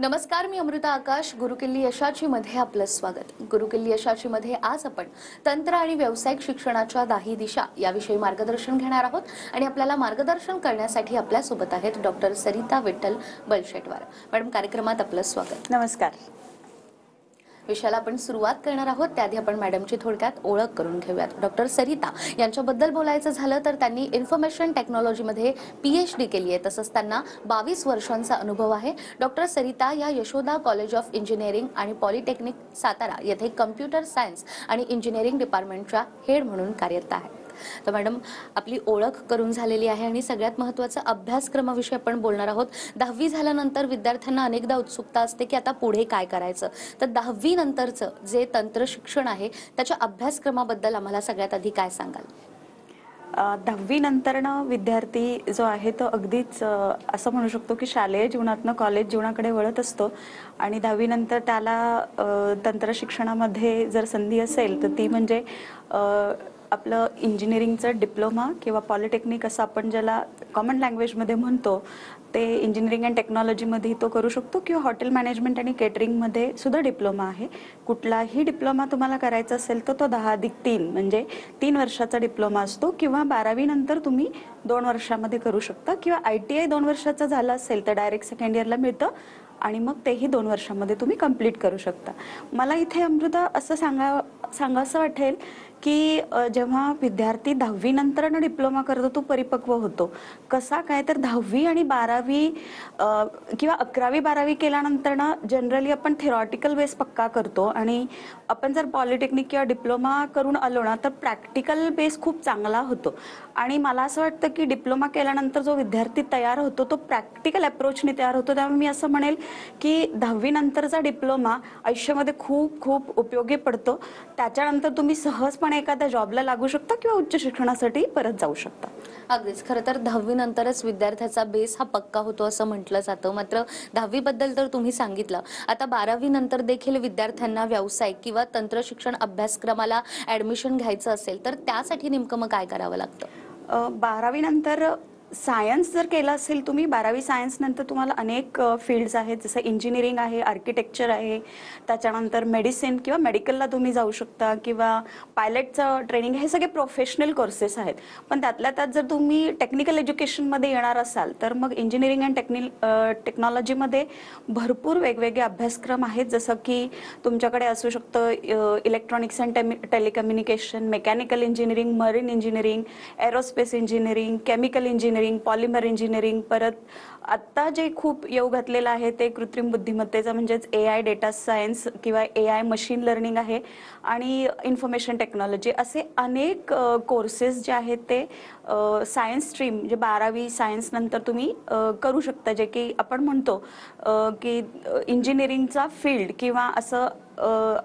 नमस्कार, मी अमृता आकाश. गुरुकिल्ली यशाची मध्ये आपलं स्वागत. गुरुकिल्ली यशाची मध्ये आज आपण तंत्र आणि व्यावसायिक शिक्षणाच्या 10 दिशा याविषयी मार्गदर्शन घेणार आहोत आणि आपल्याला मार्गदर्शन करण्यासाठी आपल्या सोबत आहेत डॉक्टर सरिता विठ्ठल बलशेटवार. मॅडम, कार्यक्रमात आपलं स्वागत. नमस्कार. विषयाला आपण सुरुवात करणार आहोत त्याआधी आपण मॅडमची थोडक्यात ओळख करून घेऊयात. डॉक्टर सरिता यांच्याबद्दल बोलायचं झालं तर त्यांनी इन्फॉर्मेशन टेक्नॉलॉजीमध्ये PhD केली आहे. तसंच त्यांना 22 वर्षांचा अनुभव आहे. डॉक्टर सरिता या यशोदा कॉलेज ऑफ इंजिनिअरिंग आणि पॉलिटेक्निक सातारा येथे कम्प्युटर सायन्स आणि इंजिनिअरिंग डिपार्टमेंटच्या हेड म्हणून कार्यरत आहेत. तर मॅडम, आपली ओळख करून झालेली आहे आणि सगळ्यात महत्त्वाचा अभ्यासक्रमाविषयी आपण बोलणार आहोत. 10वी झाल्यानंतर विद्यार्थ्यांना अनेकदा उत्सुकता असते की आता पुढे काय करायचं. तर 10वी नंतरचं जे तंत्र शिक्षण आहे त्याच्या अभ्यासक्रमाबद्दल आम्हाला सगळ्यात आधी काय सांगाल? 10वी नंतरनं विद्यार्थी जो आहे तो अगदीच असं म्हणू शकतो की शालेय जीवनातनं कॉलेज जीवनाकडे वळत असतो आणि 10वी नंतर त्याला तंत्र शिक्षणामध्ये जर संधी असेल तर ती म्हणजे आपलं इंजिनिअरिंगचं डिप्लोमा किंवा पॉलिटेक्निक असं आपण ज्याला कॉमन लँग्वेजमध्ये म्हणतो ते इंजिनिअरिंग अँड टेक्नॉलॉजीमध्ये तो करू शकतो किंवा हॉटेल मॅनेजमेंट आणि केटरिंगमध्ये सुद्धा डिप्लोमा आहे. कुठलाही डिप्लोमा तुम्हाला करायचा असेल तर तो 10+3 म्हणजे 3 वर्षाचा डिप्लोमा असतो किंवा 12वी नंतर तुम्ही 2 वर्षामध्ये करू शकता किंवा ITI 2 वर्षाचा झाला असेल तर डायरेक्ट सेकंड इयरला मिळतं आणि मग तेही 2 वर्षामध्ये तुम्ही कंप्लीट करू शकता. मला इथे अमृता असं सांगावंसं वाटेल की जेव्हा विद्यार्थी 10वी नंतर डिप्लोमा करतो तो परिपक्व होतो. कसा काय तर 10वी आणि 12वी किंवा 11वी 12वी केल्यानंतर जनरली आपण थेरॉटिकल बेस पक्का करतो आणि आपण जर पॉलिटेक्निक किंवा डिप्लोमा करून आलो ना तर प्रॅक्टिकल बेस खूप चांगला होतो. आणि मला असं वाटतं की डिप्लोमा केल्यानंतर जो विद्यार्थी तयार होतो तो प्रॅक्टिकल अप्रोचने तयार होतो. त्यामुळे मी असं म्हणेल की 10वी नंतरचा डिप्लोमा आयुष्यामध्ये खूप खूप उपयोगी पडतो. त्याच्यानंतर तुम्ही सहजपणे एखाद्या जॉबला लागू शकता किंवा उच्च शिक्षणासाठी परत जाऊ शकता. अगदीच. खरं तर 10वी नंतरच विद्यार्थ्याचा बेस हा पक्का होतो असं म्हटलं जातं. मात्र 10वी बद्दल तर तुम्ही सांगितलं. आता 12वी नंतर देखील विद्यार्थ्यांना व्यावसायिक किंवा तंत्र शिक्षण अभ्यासक्रमाला ऍडमिशन घ्यायचं असेल तर त्यासाठी नेमकं मग काय करावं लागतं? 12वी नंतर सायन्स जर केलं असेल तुम्ही 12वी सायन्स नंतर तुम्हाला अनेक फील्ड्स आहेत जसं इंजिनिअरिंग आहे, आर्किटेक्चर आहे, त्याच्यानंतर मेडिसिन किंवा मेडिकलला तुम्ही जाऊ शकता किंवा पायलटचं ट्रेनिंग, हे सगळे प्रोफेशनल कोर्सेस आहेत. पण त्यातल्या त्यात जर तुम्ही टेक्निकल एज्युकेशनमध्ये येणार असाल तर मग इंजिनिअरिंग अँड टेक्नॉलॉजीमध्ये भरपूर वेगवेगळे अभ्यासक्रम आहेत. जसं की तुमच्याकडे असू शकतं electronics and telecommunication, mechanical engineering, marine engineering, aerospace engineering, chemical engineering, polymer engineering. परत आता जे खूप येऊ घातलेलं आहे ते कृत्रिम बुद्धिमत्तेचं म्हणजेच AI डेटा सायन्स किंवा AI मशीन लर्निंग आहे आणि इन्फॉर्मेशन टेक्नॉलॉजी, असे अनेक कोर्सेस जे आहेत ते सायन्स स्ट्रीम म्हणजे 12वी सायन्स नंतर तुम्ही करू शकता. जे की आपण म्हणतो की इंजिनिअरिंगचा फील्ड किंवा असं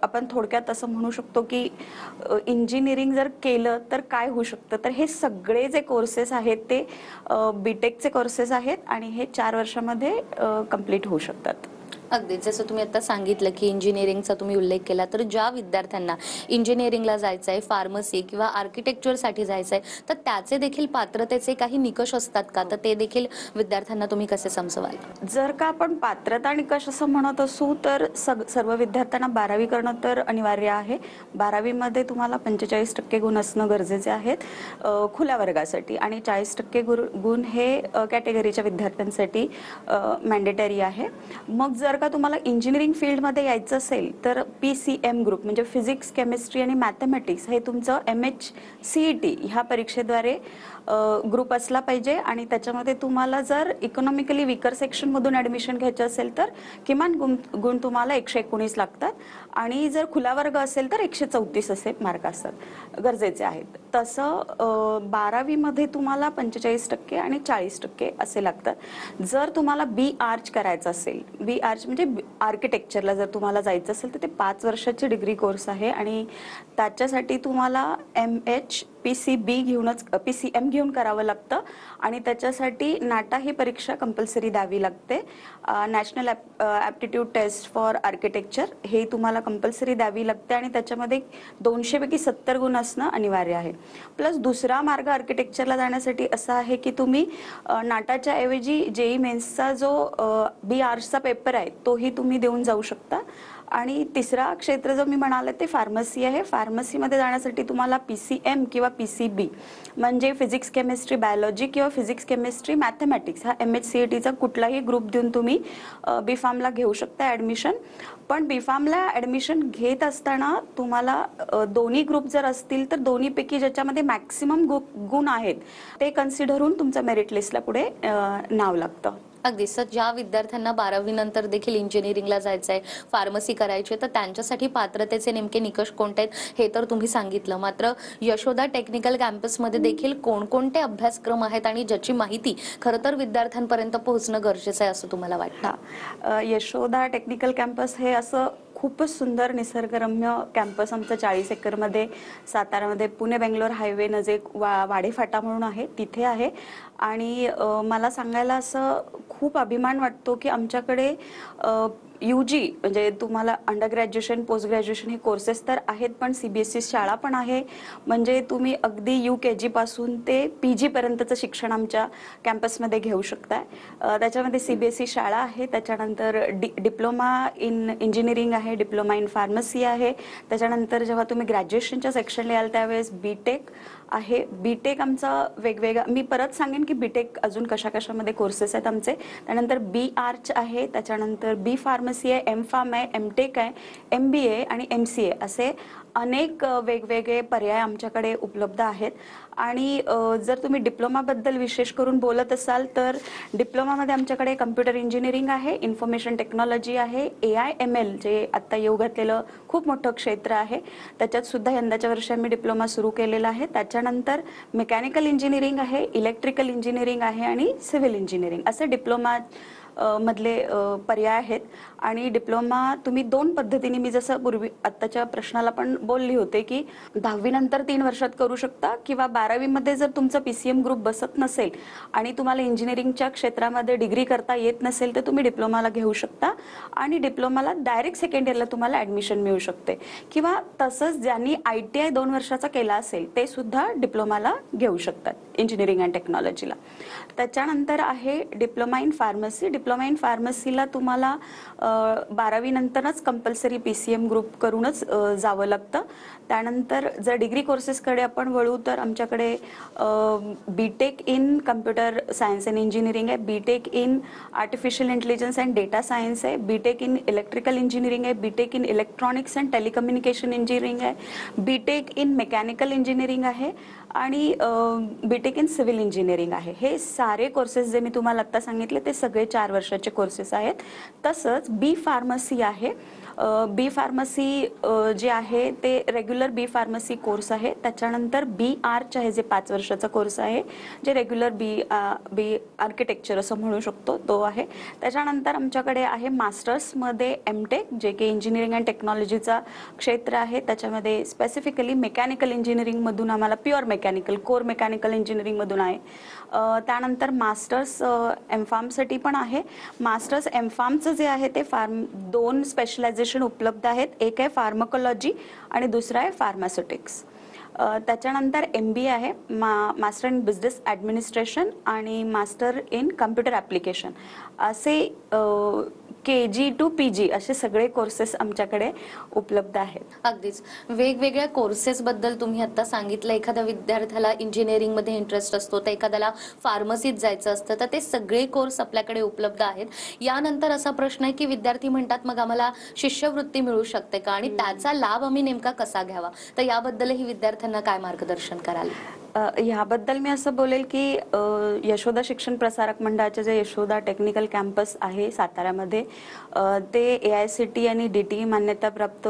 आपण थोडक्यात असं म्हणू शकतो की इंजिनिअरिंग जर केलं तर काय होऊ शकतं. तर हे सगळे जे कोर्सेस आहेत ते BTechचे कोर्सेस आहेत आणि हे 4 वर्षामध्ये कंप्लीट होऊ शकतात. अगदी. जसं तुम्ही आता सांगितलं की इंजिनिअरिंगचा तुम्ही उल्लेख केला, तर ज्या विद्यार्थ्यांना इंजिनिअरिंगला जायचं आहे, फार्मसी किंवा आर्किटेक्चरसाठी जायचं आहे, तर त्याचे देखील पात्रतेचे काही निकष असतात का? तर ते देखील विद्यार्थ्यांना तुम्ही कसे समजवाल? जर का आपण पात्रता निकष असं म्हणत असू तर सर्व विद्यार्थ्यांना 12वी करणं तर अनिवार्य आहे. 12वी मध्ये तुम्हाला 45% गुण असणं गरजेचे आहेत खुल्या वर्गासाठी आणि 40% गुण हे कॅटेगरीच्या विद्यार्थ्यांसाठी मॅन्डेटरी आहे. मग जर का तुम्हाला इंजिनिअरिंग फील्डमध्ये यायचं असेल तर PCM ग्रुप म्हणजे फिजिक्स, केमिस्ट्री आणि मॅथमॅटिक्स हे तुमचं MHCET ह्या परीक्षेद्वारे ग्रुप असला पाहिजे आणि त्याच्यामध्ये तुम्हाला जर इकॉनॉमिकली वीकर सेक्शनमधून ॲडमिशन घ्यायचं असेल तर किमान गुण तुम्हाला 119 लागतात आणि जर खुला वर्ग असेल तर 134 असे मार्क असतात गरजेचे आहेत. तसं 12वी मध्ये तुम्हाला 45% आणि 40% असे लागतात. जर तुम्हाला B.Arch करायचं असेल, B.Arch म्हणजे आर्किटेक्चरला जर तुम्हाला जायचं असेल तर ते 5 वर्षाची डिग्री कोर्स आहे आणि त्याच्यासाठी तुम्हाला PCB घेऊनच PCM घेऊन करावं लागतं आणि त्याच्यासाठी नाटा ही परीक्षा कंपल्सरी द्यावी लागते. National aptitude test for architecture हे तुम्हाला कंपल्सरी द्यावी लागते आणि त्याच्यामध्ये 200 पैकी 70 गुण असणं अनिवार्य आहे. प्लस दुसरा मार्ग आर्किटेक्चरला जाण्यासाठी असा आहे की तुम्ही नाटाच्या ऐवजी JEE मेन्सचा जो B.Archचा पेपर आहे तोही तुम्ही देऊन जाऊ शकता. आणि तिसरा क्षेत्र जो मी म्हणाले ते फार्मसी आहे. फार्मसीमध्ये जाण्यासाठी तुम्हाला PCM किंवा PCB म्हणजे फिजिक्स केमिस्ट्री बायोलॉजी किंवा फिजिक्स केमिस्ट्री मॅथमॅटिक्स हा MHCETचा कुठलाही ग्रुप देऊन तुम्ही B.Pharmला घेऊ शकता ॲडमिशन. पण B.Pharmला ॲडमिशन घेत असताना तुम्हाला दोन्ही ग्रुप जर असतील तर दोन्हीपैकी ज्याच्यामध्ये मॅक्सिमम गुण आहेत ते कन्सिडर होऊन तुमचं मेरिट लिस्टला पुढे नाव लागतं. अगदी सर, ज्या विद्यार्थ्यांना 12वी नंतर देखील इंजिनिअरिंगला जायचं आहे, फार्मसी करायची, तर त्यांच्यासाठी पात्रतेचे नेमके निकष कोणते आहेत हे तर तुम्ही सांगितलं. मात्र यशोदा टेक्निकल कॅम्पसमध्ये देखील कोणकोणते अभ्यासक्रम आहेत आणि ज्याची माहिती खरं तर विद्यार्थ्यांपर्यंत पोहोचणं गरजेचं आहे असं तुम्हाला वाटतं? यशोदा टेक्निकल कॅम्पस हे असं खूपच सुंदर निसर्गरम्य कॅम्पस आमचं 40 एकरमध्ये सातारामध्ये पुणे बेंगलोर हायवे नजीक वाडेफाटा म्हणून आहे तिथे आहे. आणि मला सांगायला असं खूप अभिमान वाटतो की आमच्याकडे UG म्हणजे तुम्हाला अंडर ग्रॅज्युएशन पोस्ट ग्रॅज्युएशन हे कोर्सेस तर आहेत पण CBSE शाळा पण आहे. म्हणजे तुम्ही अगदी UKG पासून ते PG पर्यंतचं शिक्षण आमच्या कॅम्पसमध्ये घेऊ शकताय. त्याच्यामध्ये CBSE शाळा आहे, त्याच्यानंतर डिप्लोमा इन इंजिनिअरिंग आहे, डिप्लोमा इन फार्मसी आहे. त्याच्यानंतर जेव्हा तुम्ही ग्रॅज्युएशनच्या सेक्शनला याल त्यावेळेस BTech आहे. BTech आमचा वेगवेगळा, मी परत सांगेन की BTech अजून कशा कशामध्ये कोर्सेस आहेत आमचे. त्यानंतर B.Arch आहे, त्याच्यानंतर B.Pharmacy आहे, M.Pharm आहे, M.Tech आहे, MBA आणि MCA असे अनेक वेगवेगळे पर्याय आमच्याकडे उपलब्ध आहेत. आणि जर तुम्ही डिप्लोमाबद्दल विशेष करून बोलत असाल तर डिप्लोमामध्ये आमच्याकडे कम्प्युटर इंजिनिअरिंग आहे, इन्फॉर्मेशन टेक्नॉलॉजी आहे, AI/ML जे आत्ता येऊ घातलेलं खूप मोठं क्षेत्र आहे त्याच्यात सुद्धा यंदाच्या वर्षी आम्ही डिप्लोमा सुरू केलेला आहे. त्याच्यानंतर मेकॅनिकल इंजिनिअरिंग आहे, इलेक्ट्रिकल इंजिनिअरिंग आहे आणि सिव्हिल इंजिनिअरिंग असे डिप्लोमा मधले पर्याय आहेत. आणि डिप्लोमा तुम्ही 2 पद्धतीने, मी जसं पूर्वी आत्ताच्या प्रश्नाला पण बोलली होते की 10वी नंतर 3 वर्षात करू शकता किंवा 12वी मध्ये जर तुमचं PCM ग्रुप बसत नसेल आणि तुम्हाला इंजिनिअरिंगच्या क्षेत्रामध्ये डिग्री करता येत नसेल तर तुम्ही डिप्लोमाला घेऊ शकता आणि डिप्लोमाला डायरेक्ट सेकंड इयरला तुम्हाला ॲडमिशन मिळू शकते. किंवा तसंच ज्यांनी ITI 2 वर्षाचा केला असेल ते सुद्धा डिप्लोमाला घेऊ शकतात इंजिनिअरिंग अँड टेक्नॉलॉजीला. त्याच्यानंतर आहे diploma in pharmacy. Diploma in फार्मसीला तुम्हाला 12वी नंतरच कंपल्सरी PCM ग्रुप करूनच जावं लागतं. त्यानंतर जर डिग्री कोर्सेसकडे आपण वळू तर आमच्याकडे BTech in computer science and engineering आहे, BTech in artificial intelligence and data science आहे, BTech इन इलेक्ट्रिकल इंजिनिअरिंग आहे, BTech in electronics and telecommunication engineering आहे, BTech इन मेकॅनिकल इंजिनिअरिंग आहे आणि BTech इन सिव्हिल इंजिनिअरिंग आहे. हे सारे courses जे मी तुम्हाला आत्ता सांगितले ते सगळे 4 वर्षाचे कोर्सेस आहेत. तसंच B.Pharmacy आहे. B.Pharmacy जे आहे ते रेग्युलर B.Pharmacy कोर्स आहे. त्याच्यानंतर B.Arch आहे जे 5 वर्षाचा कोर्स आहे जे रेग्युलर बी आर्किटेक्चर असं म्हणू शकतो तो आहे. त्याच्यानंतर आमच्याकडे आहे मास्टर्समध्ये M.Tech जे की इंजिनिअरिंग अँड टेक्नॉलॉजीचा क्षेत्र आहे. त्याच्यामध्ये स्पेसिफिकली मेकॅनिकल इंजिनिअरिंगमधून आम्हाला प्युअर मेकॅनिकल कोर मेकॅनिकल इंजिनिअरिंगमधून आहे. त्यानंतर मास्टर्स M.Pharmसाठी पण आहे. मास्टर्स M.Pharmचं जे आहे ते 2 स्पेशलायझेशन उपलब्ध आहेत. एक आहे फार्मकोलॉजी आणि दुसरं आहे फार्मास्युटिक्स. त्याच्यानंतर MBA आहे, मास्टर इन बिझनेस ॲडमिनिस्ट्रेशन आणि मास्टर इन कम्प्युटर ॲप्लिकेशन असे KG to PG असे सगळे कोर्सेस आमच्याकडे उपलब्ध आहेत. अगदीच वेगवेगळ्या कोर्सेस बद्दल तुम्ही आता सांगितलं. एखाद्या विद्यार्थ्याला इंजिनिअरिंग मध्ये इंटरेस्ट असतो तर एखाद्याला फार्मसीत जायचं असतं तर ते सगळे कोर्स आपल्याकडे उपलब्ध आहेत. यानंतर असा प्रश्न आहे की विद्यार्थी म्हणतात मग आम्हाला शिष्यवृत्ती मिळू शकते का आणि त्याचा लाभ आम्ही नेमका कसा घ्यावा, तर याबद्दलही विद्यार्थ्यांना काय मार्गदर्शन कराल? ह्याबद्दल मी असं बोलेल की यशोदा शिक्षण प्रसारक मंडळाचे जे यशोदा टेक्निकल कॅम्पस आहे साताऱ्यामध्ये, ते AICTE आणि DTE मान्यताप्राप्त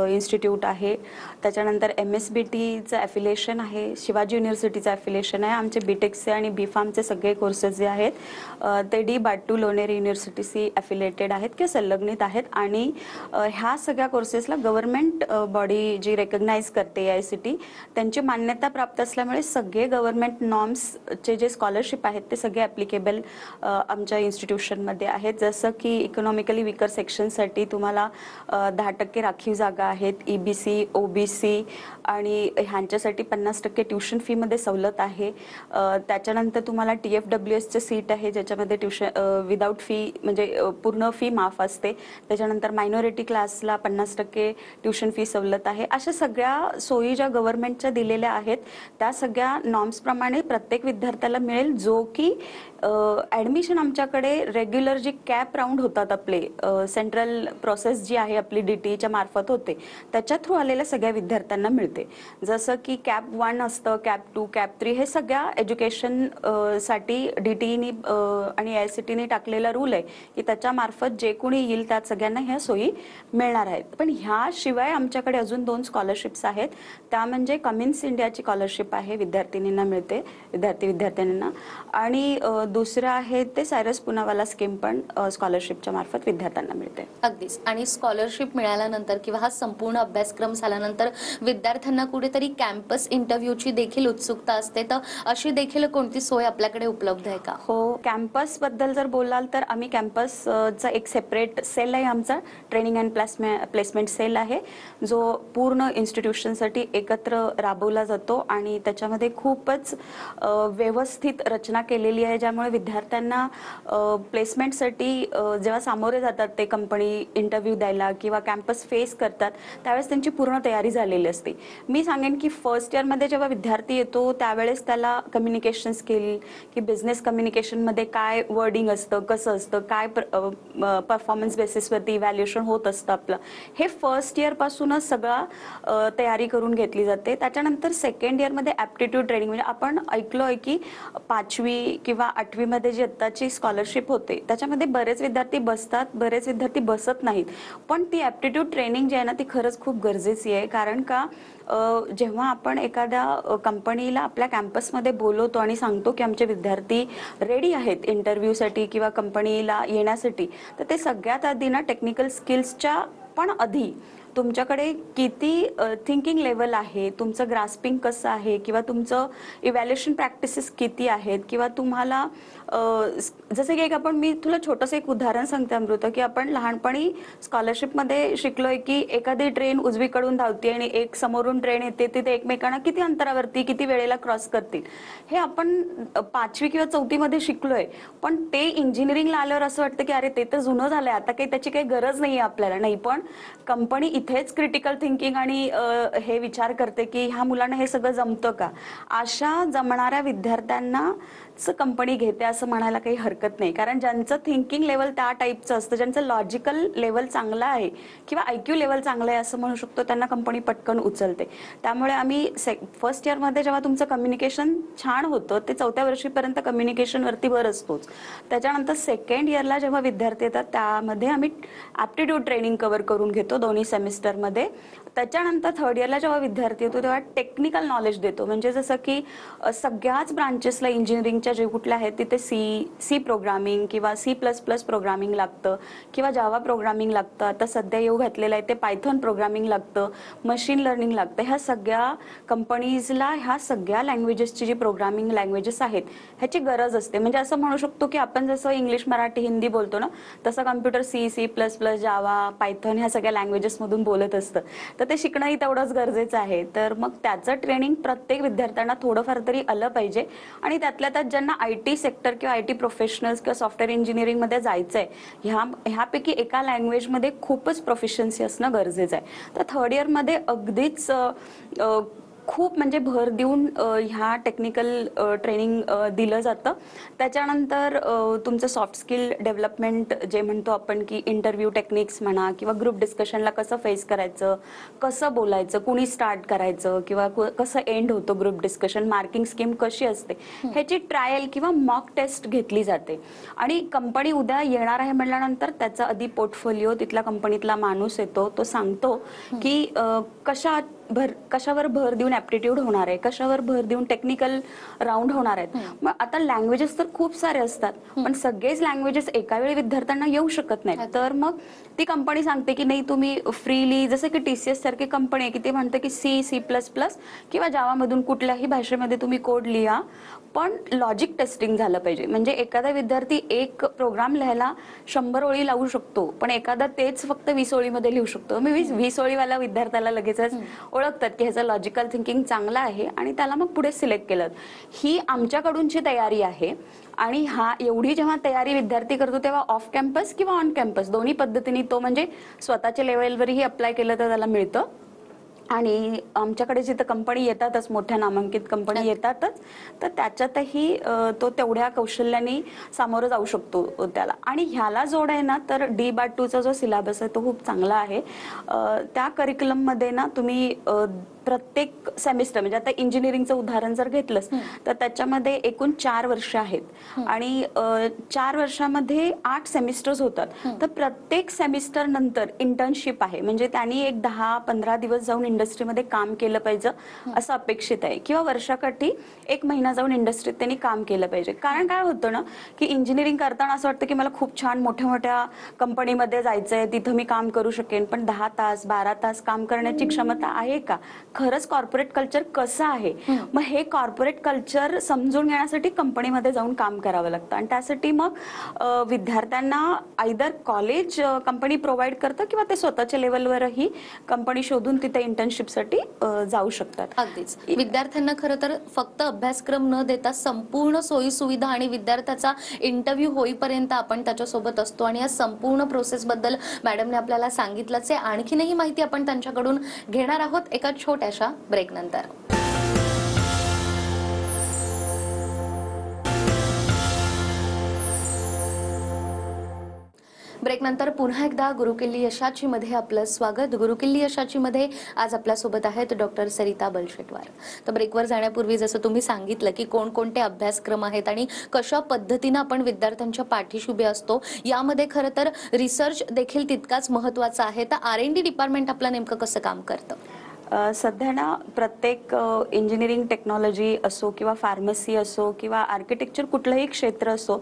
इन्स्टिट्यूट आहे. त्याच्यानंतर MSBTचं ॲफिलिएशन आहे, शिवाजी युनिव्हर्सिटीचं ॲफिलिएशन आहे. आमचे BTECचे आणि B.Pharmचे सगळे कोर्सेस जे आहेत ते D. बाटू लोणेरे युनिव्हर्सिटीशी ॲफिलिएटेड आहेत किंवा संलग्नित आहेत. आणि ह्या सगळ्या कोर्सेसला गव्हर्नमेंट बॉडी जी रेकग्नाइज करते AICTE, त्यांची मान्यता प्राप्त असल्यामुळे सगळे गव्हर्नमेंट नॉर्म्सचे जे स्कॉलरशिप आहेत ते सगळे ॲप्लिकेबल आमच्या इन्स्टिट्यूशनमध्ये आहेत. जसं की इकॉनॉमिकली विकर सेक्शनसाठी तुम्हाला 10% राखीव जागा आहेत, EBC, OBC आणि ह्यांच्यासाठी 50% ट्युशन फीमध्ये सवलत आहे. त्याच्यानंतर तुम्हाला TFWSचे सीट आहे ज्याच्यामध्ये ट्युशन विदाऊट फी म्हणजे पूर्ण फी माफ असते. त्याच्यानंतर मायनॉरिटी क्लासला 50% ट्युशन फी सवलत आहे. अशा सगळ्या सोयी ज्या गव्हर्नमेंटच्या दिलेल्या आहेत त्या सगळ्या नॉर्म्सप्रमाणे प्रत्येक विद्यार्थ्याला मिळेल, जो की ॲडमिशन आमच्याकडे रेग्युलर जी कॅप राऊंड होतात आपले, सेंट्रल प्रोसेस जी आहे आपली DTEच्या मार्फत होते, त्याच्या थ्रू आलेल्या सगळ्या विद्यार्थ्यांना मिळते. जसं की कॅप 1 असतं, कॅप 2, कॅप 3 हे सगळ्या एज्युकेशन साठी DTEनी आणि AICTEनी टाकलेला रूल आहे की त्याच्या मार्फत जे कोणी येईल त्या सगळ्यांना ह्या सोयी मिळणार आहेत. पण ह्याशिवाय आमच्याकडे अजून 2 स्कॉलरशिप्स आहेत. त्या म्हणजे कमिन्स इंडियाची स्कॉलरशिप आहे, विद्यार्थिनींना मिळते, विद्यार्थ्यांना. आणि दुसरं आहे ते सायरस पुनावाला स्कीम पण स्कॉलरशिपच्या मार्फत विद्यार्थ्यांना मिळते. अगदीच. आणि स्कॉलरशिप मिळाल्यानंतर किंवा हा संपूर्ण अभ्यासक्रम झाल्यानंतर विद्यार्थ्यांना कुठेतरी कॅम्पस इंटरव्ह्यूची देखील उत्सुकता असते, तर अशी देखील कोणती सोय आपल्याकडे उपलब्ध आहे का? हो, कॅम्पस बद्दल जर बोलाल तर आम्ही कॅम्पसचा एक सेपरेट सेल आहे आमचा, ट्रेनिंग अँड प्लेसमेंट सेल आहे, जो पूर्ण इन्स्टिट्यूशनसाठी एकत्र राबवला जातो. आणि त्याच्यामध्ये खूपच व्यवस्थित रचना केलेली आहे, ज्यामुळे विद्यार्थ्यांना प्लेसमेंटसाठी जेव्हा सामोरे जातात ते कंपनी इंटरव्ह्यू द्यायला किंवा कॅम्पस फेस करतात त्यावेळेस त्यांची पूर्ण तयारी झालेली असते. मी सांगेन की फर्स्ट इयरमध्ये जेव्हा विद्यार्थी येतो त्यावेळेस त्याला कम्युनिकेशन स्किल की बिझनेस कम्युनिकेशनमध्ये काय वर्डिंग असतं, कसं असतं, काय परफॉर्मन्स बेसिसवरती इव्हॅल्युएशन होत असतं आपलं, हे फर्स्ट इयरपासूनच सगळं तयारी करून घेतली जाते. त्याच्यानंतर सेकंड इयरमध्ये ॲप्टिट्यूड ट्रेनिंग, म्हणजे आपण ऐकलोय की 5वी किंवा 8वीमध्ये जी आत्ताची स्कॉलरशिप होते त्याच्यामध्ये बरेच विद्यार्थी बसतात, बरेच विद्यार्थी बसत नाहीत. पण ती ॲप्टिट्यूड ट्रेनिंग जी आहे ना ती खरंच खूप गरजेची आहे. कारण का जेव्हा आपण एखाद्या कंपनीला आपल्या कॅम्पसमध्ये बोलवतो आणि सांगतो की आमचे विद्यार्थी रेडी आहेत इंटरव्ह्यूसाठी किंवा कंपनीला येण्यासाठी, तर ते सगळ्यात आधी ना टेक्निकल स्किल्सच्या पण आधी तुमच्याकडे किती थिंकिंग लेवल आहे, तुमचं ग्रास्पिंग कसं आहे, किंवा तुमचं इव्हॅल्युएशन प्रॅक्टिसेस किती आहेत, किंवा तुम्हाला जसं की मी तुला छोटंसं एक उदाहरण सांगते अमृता, की आपण लहानपणी स्कॉलरशिपमध्ये शिकलोय की एखादी ट्रेन उजवीकडून धावते आणि एक समोरून ट्रेन येते, ते एकमेकांना किती अंतरावरती किती वेळेला क्रॉस करतील हे आपण 5वी किंवा 4थीमध्ये शिकलोय. पण ते इंजिनिअरिंगला आल्यावर असं वाटतं की अरे ते तर जुनं झालंय, आता काही त्याची काही गरज नाहीये आपल्याला. नाही, पण कंपनी इथेच क्रिटिकल थिंकिंग आणि हे विचार करते की ह्या मुलांना हे सगळं जमतं का. अशा जमणाऱ्या विद्यार्थ्यांना कंपनी घेते असं म्हणायला काही हरकत नाही. कारण ज्यांचं थिंकिंग लेवल त्या टाईपचं असतं, ज्यांचं लॉजिकल लेवल चांगलं आहे किंवा IQ लेवल चांगलं आहे असं म्हणू शकतो, त्यांना कंपनी पटकन उचलते. त्यामुळे आम्ही फर्स्ट इयरमध्ये जेव्हा तुमचं कम्युनिकेशन छान होतं ते 4थ्या वर्षीपर्यंत कम्युनिकेशनवरती भर असतोच. त्याच्यानंतर सेकंड इयरला जेव्हा विद्यार्थी येतात त्यामध्ये आम्ही ॲप्टिट्यूड ट्रेनिंग कव्हर करून घेतो दोन्ही सेमिस्टरमध्ये. त्याच्यानंतर थर्ड इयरला जेव्हा विद्यार्थी येतो तेव्हा टेक्निकल नॉलेज देतो. म्हणजे जसं की सगळ्याच ब्रांचेसला इंजिनिअरिंगच्या जे कुठल्या आहेत तिथे सी प्रोग्रामिंग किंवा C++ प्रोग्रामिंग लागतं किंवा जावा प्रोग्रामिंग लागतं. आता सध्या येऊ घातलेलं आहे ते पायथॉन प्रोग्रामिंग लागतं, मशीन लर्निंग लागतं. ह्या सगळ्या कंपनीजला ह्या सगळ्या लँग्वेजेसची जी प्रोग्रामिंग लँग्वेजेस आहेत ह्याची गरज असते. म्हणजे असं म्हणू शकतो की आपण जसं इंग्लिश, मराठी, हिंदी बोलतो ना, तसं कम्प्युटर C++, जावा, पायथॉन ह्या सगळ्या लँग्वेजेसमधून बोलत असतं. तर ते शिकणंही तेवढंच गरजेचं आहे. तर मग त्याचं ट्रेनिंग प्रत्येक विद्यार्थ्यांना थोडंफार तरी आलं पाहिजे. आणि त्यातल्या त्यात ज्यांना IT सेक्टर किंवा IT प्रोफेशनल्स किंवा सॉफ्टवेअर इंजिनिअरिंगमध्ये जायचंय ह्यापैकी एका लँग्वेजमध्ये खूपच प्रोफिशियन्सी असणं गरजेचं आहे. तर थर्ड इयरमध्ये अगदीच खूप म्हणजे भर देऊन ह्या टेक्निकल ट्रेनिंग दिलं जातं. त्याच्यानंतर तुमचं सॉफ्ट स्किल डेव्हलपमेंट जे म्हणतो आपण की इंटरव्ह्यू टेक्निक्स म्हणा किंवा ग्रुप डिस्कशनला कसं फेस करायचं, कसं बोलायचं, कुणी स्टार्ट करायचं किंवा कसं एंड होतं ग्रुप डिस्कशन, मार्किंग स्कीम कशी असते, ह्याची ट्रायल किंवा मॉक टेस्ट घेतली जाते. आणि कंपनी उद्या येणार आहे म्हटल्यानंतर त्याचा आधी पोर्टफोलिओ, तिथला कंपनीतला माणूस येतो, तो सांगतो की कशावर भर देऊन ऍप्टिट्यूड होणार आहे, कशावर भर देऊन टेक्निकल राऊंड होणार आहेत. मग आता लँग्वेजेस तर खूप सारे असतात, पण सगळेच लँग्वेजेस एका वेळी विद्यार्थ्यांना येऊ शकत नाहीत. तर मग ती कंपनी सांगते की नाही, तुम्ही फ्रीली, जसं की TCS सारखी कंपनी आहे की ते म्हणते की C++ किंवा जावामधून कुठल्याही भाषेमध्ये तुम्ही कोड लिहा, पण लॉजिक टेस्टिंग झालं पाहिजे. म्हणजे एखादा विद्यार्थी एक प्रोग्राम लिहायला 100 ओळी लावू शकतो, पण एखादा तेच फक्त 20 ओळीमध्ये लिहू शकतो. मी 20 ओळीवाला विद्यार्थ्याला लगेचच ओळखतात की ह्याचं लॉजिकल थिंकिंग चांगलं आहे आणि त्याला मग पुढे सिलेक्ट केलं. ही आमच्याकडूनची तयारी आहे. आणि एवढी जेव्हा तयारी विद्यार्थी करतो तेव्हा ऑफ कॅम्पस किंवा ऑन कॅम्पस दोन्ही पद्धतीने तो म्हणजे स्वतःच्या लेवलवरही अप्लाय केलं तर त्याला मिळतं. आणि आमच्याकडे जिथं कंपनी येतातच, मोठ्या नामांकित कंपनी येतातच, तर त्याच्यातही तो तेवढ्या कौशल्याने सामोरं जाऊ शकतो त्याला. आणि ह्याला जोड आहे ना, तर D-BAT2चा जो सिलेबस आहे तो खूप चांगला आहे. त्या करिक्युलममध्ये ना तुम्ही प्रत्येक सेमिस्टर, म्हणजे आता इंजिनिअरिंगचं उदाहरण जर घेतलंस तर त्याच्यामध्ये एकूण 4 वर्ष आहेत आणि 4 वर्षामध्ये 8 सेमिस्टर्स होतात. तर प्रत्येक सेमिस्टर नंतर इंटर्नशिप आहे, म्हणजे त्यांनी एक 10-15 दिवस जाऊन इंडस्ट्रीमध्ये काम केलं पाहिजे असं अपेक्षित आहे, किंवा वर्षाकाठी 1 महिना जाऊन इंडस्ट्रीत त्यांनी काम केलं पाहिजे. कारण काय होतं ना की इंजिनिअरिंग करताना असं वाटतं की मला खूप छान मोठ्या मोठ्या कंपनीमध्ये जायचंय, तिथं मी काम करू शकेन, पण 10 तास 12 तास काम करण्याची क्षमता आहे का, खरंच कॉर्पोरेट कल्चर कसं आहे. मग हे कॉर्पोरेट कल्चर समजून घेण्यासाठी कंपनीमध्ये जाऊन काम करावं लागतं. आणि त्यासाठी मग विद्यार्थ्यांना आयदर कॉलेज कंपनी प्रोव्हाइड करतं किंवा ते स्वतःच्या लेवलवरही कंपनी शोधून तिथे इंटर्नशिपसाठी जाऊ शकतात. अगदीच. विद्यार्थ्यांना खरं तर फक्त अभ्यासक्रम न देता संपूर्ण सोयी सुविधा आणि विद्यार्थ्याचा इंटरव्ह्यू होईपर्यंत आपण त्याच्यासोबत असतो. आणि या संपूर्ण प्रोसेसबद्दल मॅडमने आपल्याला सांगितलंच आहे. आणखीनही माहिती आपण त्यांच्याकडून घेणार आहोत एका छोट्याशा ब्रेक नंतर. ब्रेक नंतर पुन्हा एकदा गुरुकिल्ली यशाची मध्ये आपलं स्वागत. गुरुकिल्ली यशाची मध्ये आज आपल्यासोबत आहेत डॉक्टर सरिता बलशेटवार. तर ब्रेकवर जाण्यापूर्वी जसं तुम्ही सांगितलं की कोणकोणते अभ्यासक्रम आहेत आणि कशा पद्धतीने आपण विद्यार्थ्यांच्या पाठीशी उभे असतो, यामध्ये खरं तर रिसर्च देखील तितकाच महत्त्वाचा आहे. तर R&D डिपार्टमेंट आपलं नेमकं कसं काम करतं? सध्या ना प्रत्येक इंजिनिअरिंग टेक्नॉलॉजी असो किंवा फार्मसी असो किंवा आर्किटेक्चर कुठलंही क्षेत्र असो,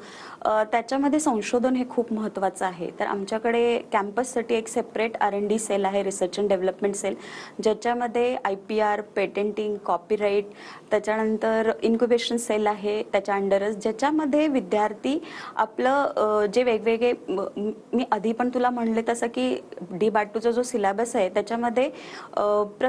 त्याच्यामध्ये संशोधन हे खूप महत्त्वाचं आहे. तर आमच्याकडे कॅम्पससाठी एक सेपरेट R&D सेल आहे, रिसर्च अँड डेव्हलपमेंट सेल, ज्याच्यामध्ये IPR, पेटेंटिंग, कॉपीराईट, त्याच्यानंतर इन्क्युबेशन सेल आहे त्याच्या अंडरच, ज्याच्यामध्ये विद्यार्थी आपलं जे वेगवेगळे, मी आधी पण तुला म्हणले तसं की D-BAT2चा जो सिलेबस आहे त्याच्यामध्ये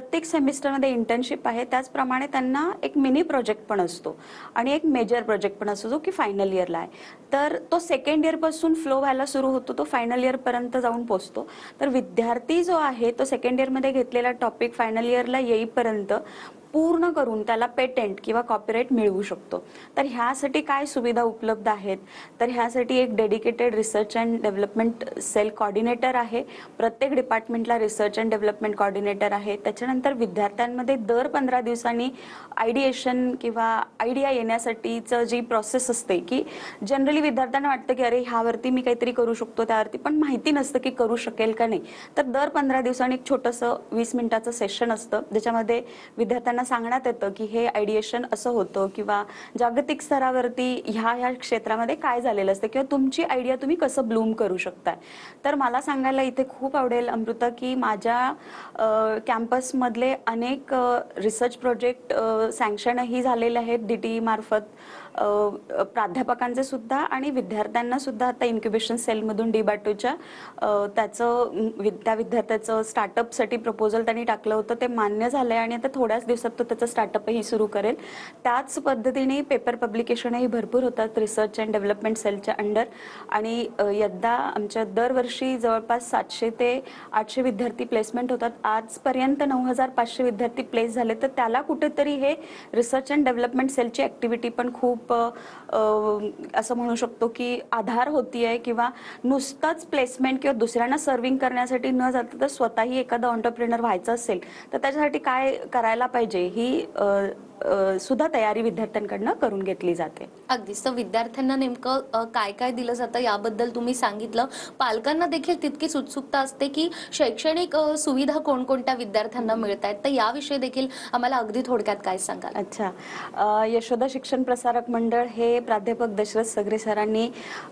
प्रत्येक सेमिस्टरमध्ये इंटर्नशिप आहे, त्याचप्रमाणे त्यांना एक मिनी प्रोजेक्ट पण असतो आणि एक मेजर प्रोजेक्ट पण असतो जो की फायनल इयरला आहे. तर तो सेकंड इयर पासून फ्लो व्हायला सुरू होतो, तो फायनल इयर पर्यंत जाऊन पोहोचतो. तर विद्यार्थी जो आहे तो सेकंड इयरमध्ये घेतलेला टॉपिक फायनल इयरला येईपर्यंत पूर्ण करून त्याला पेटेंट किंवा कॉपीराईट मिळवू शकतो. तर ह्यासाठी काय सुविधा उपलब्ध आहेत, तर ह्यासाठी एक dedicated research and development cell coordinator आहे. प्रत्येक डिपार्टमेंटला रिसर्च अँड डेव्हलपमेंट कोऑर्डिनेटर आहे. त्याच्यानंतर विद्यार्थ्यांमध्ये दर 15 दिवसांनी आयडिएशन किंवा आयडिया येण्यासाठीचं जी प्रोसेस असते, की जनरली विद्यार्थ्यांना वाटतं की अरे ह्यावरती मी काहीतरी करू शकतो, त्यावरती पण माहिती नसतं की करू शकेल का नाही. तर दर 15 दिवसांनी एक छोटंसं 20 मिनिटाचं सेशन असतं, ज्याच्यामध्ये विद्यार्थ्यांना सांगण्यात येतं की हे आयडिएशन असं होतं किंवा जागतिक स्तरावरती ह्या क्षेत्रामध्ये काय झालेलं असतं किंवा तुमची आयडिया तुम्ही कसं ब्लूम करू शकताय. तर मला सांगायला इथे खूप आवडेल अमृता की माझ्या कॅम्पसमधले अनेक रिसर्च प्रोजेक्ट सँक्शनही झालेले आहेत DTE मार्फत, प्राध्यापकांचे सुद्धा आणि विद्यार्थ्यांना सुद्धा. आता इन्क्युबेशन सेलमधून D-BAT2च्या त्या विद्यार्थ्याचं स्टार्टअपसाठी प्रपोजल त्यांनी टाकलं होतं, ते मान्य झालंय आणि आता थोड्याच दिवसात दिवसात तो त्याचा स्टार्टअपही सुरू करेल. त्याच पद्धतीने पेपर पब्लिकेशनही भरपूर होतात रिसर्च अँड डेव्हलपमेंट सेलच्या अंडर. आणि यंदा आमच्या दरवर्षी जवळपास 700 ते 800 विद्यार्थी प्लेसमेंट होतात. आजपर्यंत 9500 विद्यार्थी प्लेस झाले. तर त्याला कुठेतरी हे रिसर्च अँड डेव्हलपमेंट सेलची ऍक्टिव्हिटी पण खूप असं म्हणू शकतो की आधार होतीये, किंवा नुसतंच प्लेसमेंट किंवा दुसऱ्यांना सर्व्हिंग करण्यासाठी न जाता तर स्वतःही एखादा एंटरप्रेनर व्हायचं असेल तर त्याच्यासाठी काय करायला पाहिजे ही सुद्धा तयारी विद्यार्थ्यांकडनं करून घेतली जाते. अगदीच. तर विद्यार्थ्यांना नेमकं काय काय दिलं जातं याबद्दल तुम्ही सांगितलं. पालकांना देखील तितकीच उत्सुकता असते की शैक्षणिक सुविधा कोणकोणत्या विद्यार्थ्यांना मिळत आहेत, तर याविषयी देखील आम्हाला अगदी थोडक्यात काय सांगाल? अच्छा. यशोदा शिक्षण प्रसारक मंडळ हे प्राध्यापक दशरथ सगरे सरांनी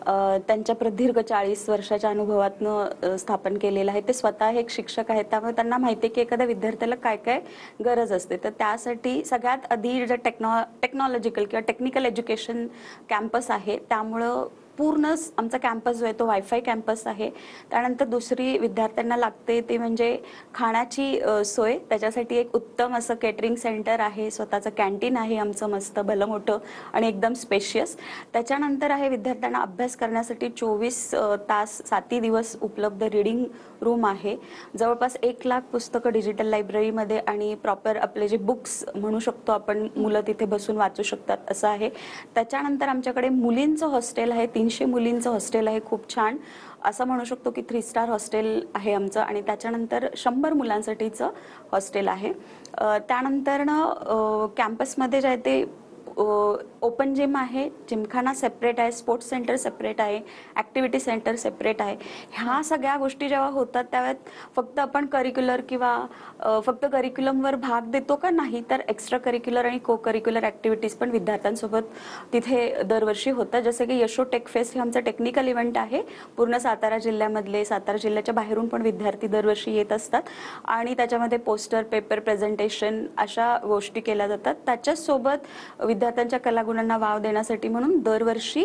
त्यांच्या प्रदीर्घ 40 वर्षाच्या अनुभवातनं स्थापन केलेलं आहे. ते स्वतः एक शिक्षक आहेत, त्यामुळे त्यांना माहिती आहे की एखाद्या विद्यार्थ्याला काय काय गरज असते. तर त्यासाठी सगळ्यात आधी जे टेक्नॉलॉजिकल किंवा टेक्निकल एज्युकेशन कॅम्पस आहे, त्यामुळं पूर्ण आमचा कॅम्पस जो आहे तो वायफाय कॅम्पस आहे. त्यानंतर दुसरी विद्यार्थ्यांना लागते ते म्हणजे खाण्याची सोय. त्याच्यासाठी एक उत्तम असं केटरिंग सेंटर आहे, स्वतःचं कॅन्टीन आहे आमचं मस्त भलं मोठं आणि एकदम स्पेशियस. त्याच्यानंतर आहे विद्यार्थ्यांना अभ्यास करण्यासाठी 24 तास 7 दिवस उपलब्ध रीडिंग रूम आहे. जवळपास 1 लाख पुस्तकं डिजिटल लायब्ररीमध्ये आणि प्रॉपर आपले जे बुक्स म्हणू शकतो आपण, मुलं तिथे बसून वाचू शकतात असं आहे. त्याच्यानंतर आमच्याकडे मुलींचं हॉस्टेल आहे, 300 मुलींचं हॉस्टेल आहे, खूप छान असं म्हणू शकतो की 3 स्टार हॉस्टेल आहे आमचं. आणि त्याच्यानंतर 100 मुलांसाठीचं हॉस्टेल आहे. त्यानंतर कॅम्पसमध्ये जे आहे ते ओपन जिम आहे, जिमखाना सेपरेट आहे, स्पोर्ट्स सेंटर सेपरेट आहे, ॲक्टिव्हिटी सेंटर सेपरेट आहे. ह्या सगळ्या गोष्टी जेव्हा होतात त्यावेळेत फक्त आपण करिक्युलर किंवा फक्त करिक्युलमवर भाग देतो का, नाही तर एक्स्ट्रा करिक्युलर आणि को करिक्युलर ॲक्टिव्हिटीज पण विद्यार्थ्यांसोबत तिथे दरवर्षी होतात. जसं की यशो टेक फेस्ट हे आमचं टेक्निकल इव्हेंट आहे. पूर्ण सातारा जिल्ह्यामधले, सातारा जिल्ह्याच्या बाहेरून पण विद्यार्थी दरवर्षी येत असतात आणि त्याच्यामध्ये पोस्टर, पेपर प्रेझेंटेशन अशा गोष्टी केल्या जातात. त्याच्यासोबत विद्यार्थ्यांच्या कलागुणांना वाव देण्यासाठी म्हणून दरवर्षी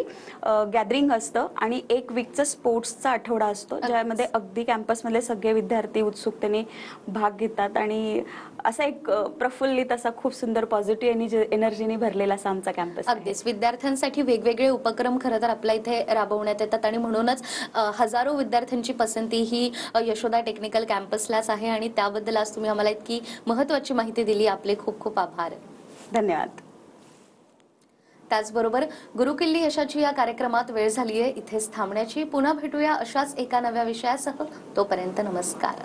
गॅदरिंग असतं आणि 1 वीकचा स्पोर्ट्सचा आठवडा असतो, ज्यामध्ये अगदी कॅम्पसमधले सगळे विद्यार्थी उत्सुकतेने भाग घेतात. आणि असा एक प्रफुल्लित असा खूप सुंदर पॉझिटिव्ह एनर्जीने भरलेला असा आमचा कॅम्पस आहे. अगदीच. विद्यार्थ्यांसाठी वेगवेगळे उपक्रम खरं तर आपल्या इथे राबवण्यात येतात आणि म्हणूनच हजारो विद्यार्थ्यांची पसंती ही यशोदा टेक्निकल कॅम्पसलाच आहे. आणि त्याबद्दल आज तुम्ही आम्हाला इतकी महत्त्वाची माहिती दिली. आपले खूप खूप आभार. धन्यवाद. त्याचबरोबर गुरुकिल्ली यशाची या कार्यक्रमात वेळ झाली आहे इथेच थांबण्याची. पुन्हा भेटूया अशाच एका नव्या विषयासह. तोपर्यंत नमस्कार.